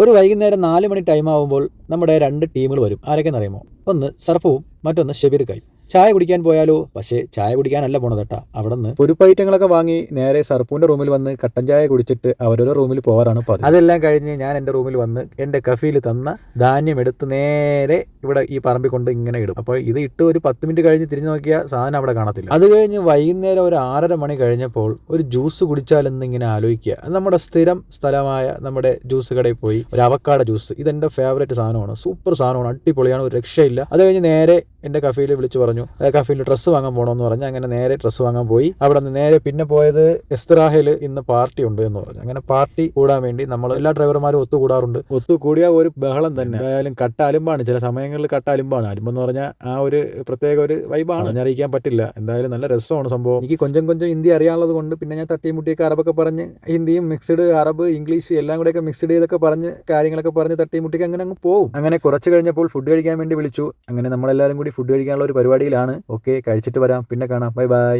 ഒരു വൈകുന്നേരം 4 മണി ടൈം ആകുമ്പോൾ നമ്മുടെ 2 ടീമുകൾ വരും. ആരൊക്കെയെന്ന് അറിയുമോ? ഒന്ന് സർഫവും മറ്റൊന്ന് ഷെബീർക്കായും. ചായ കുടിക്കാൻ പോയാലോ? പക്ഷേ ചായ കുടിക്കാനല്ല പോണത് കേട്ടാ. അവിടെ നിന്ന് പൊരിപ്പ് ഐറ്റങ്ങളൊക്കെ വാങ്ങി നേരെ സർഫൂൻ്റെ റൂമിൽ വന്ന് കട്ടൻ ചായ കുടിച്ചിട്ട് അവരോരോ റൂമിൽ പോകാറാണ് പതിവ്. അതെല്ലാം കഴിഞ്ഞ് ഞാൻ എൻ്റെ റൂമിൽ വന്ന് എൻ്റെ കഫീൽ തന്ന ധാന്യം എടുത്ത് നേരെ ഇവിടെ ഈ പറമ്പിൽ കൊണ്ട് ഇങ്ങനെ ഇടും. അപ്പോൾ ഇത് ഇട്ട് ഒരു 10 മിനിറ്റ് കഴിഞ്ഞ് തിരിഞ്ഞു നോക്കിയാൽ സാധനം അവിടെ കാണത്തില്ല. അത് കഴിഞ്ഞ് വൈകുന്നേരം ഒരു 6:30 മണി കഴിഞ്ഞപ്പോൾ ഒരു ജ്യൂസ് കുടിച്ചാലെന്ന് ഇങ്ങനെ ആലോചിക്കുക. നമ്മുടെ സ്ഥിരം സ്ഥലമായ നമ്മുടെ ജ്യൂസ് കടയിൽ പോയി ഒരു അവക്കാട ജ്യൂസ്. ഇതെൻ്റെ ഫേവറേറ്റ് സാധനമാണ്. സൂപ്പർ സാധനമാണ്, അടിപൊളിയാണ്, ഒരു രക്ഷയില്ല. അത് കഴിഞ്ഞ് നേരെ എൻ്റെ കഫീൽ വിളിച്ച് പറഞ്ഞു കഫീൽ ഡ്രസ്സ് വാങ്ങാൻ പോകണമെന്ന് പറഞ്ഞ് അങ്ങനെ നേരെ ഡ്രസ്സ് വാങ്ങാൻ പോയി. അവിടെ നിന്ന് നേരെ പിന്നെ പോയത് എസ്ത്രാഹിൽ ഇന്ന് പാർട്ടി ഉണ്ട് എന്ന് പറഞ്ഞു. അങ്ങനെ പാർട്ടി കൂടാൻ വേണ്ടി നമ്മൾ എല്ലാ ഡ്രൈവർമാരും ഒത്തുകൂടാറുണ്ട്. ഒത്തുകൂടിയ ഒരു ബഹളം തന്നെ. എന്തായാലും കട്ടാലുമ്പാണ്, ചില സമയങ്ങളിൽ കട്ടാലുമ്പാണ്. അലുമ്പെന്ന് പറഞ്ഞാൽ ആ ഒരു പ്രത്യേക ഒരു വൈബാണ്, അറിയിക്കാൻ പറ്റില്ല. എന്തായാലും നല്ല രസമാണ് സംഭവം. എനിക്ക് കൊഞ്ചം ഹിന്ദി അറിയാനുള്ളത് കൊണ്ട് പിന്നെ ഞാൻ തട്ടിയും മുട്ടിയൊക്കെ അറബൊക്കെ പറഞ്ഞ് ഹിന്ദിയും മിക്സ്ഡ് അറബ് ഇംഗ്ലീഷ് എല്ലാം കൂടെയൊക്കെ മിക്സ്ഡ് ചെയ്തൊക്കെ പറഞ്ഞ് കാര്യങ്ങളൊക്കെ പറഞ്ഞ് തട്ടിയും മുട്ടിയൊക്കെ അങ്ങനെ അങ്ങ് പോകും. അങ്ങനെ കുറച്ച് കഴിഞ്ഞപ്പോൾ ഫുഡ് കഴിക്കാൻ വേണ്ടി വിളിച്ചു. അങ്ങനെ നമ്മളെല്ലാവരും കൂടി ഫുഡ് കഴിക്കാനുള്ള ഒരു പരിപാടിയിലാണ്. ഓക്കെ, കഴിച്ചിട്ട് വരാം, പിന്നെ കാണാം, ബൈ ബൈ.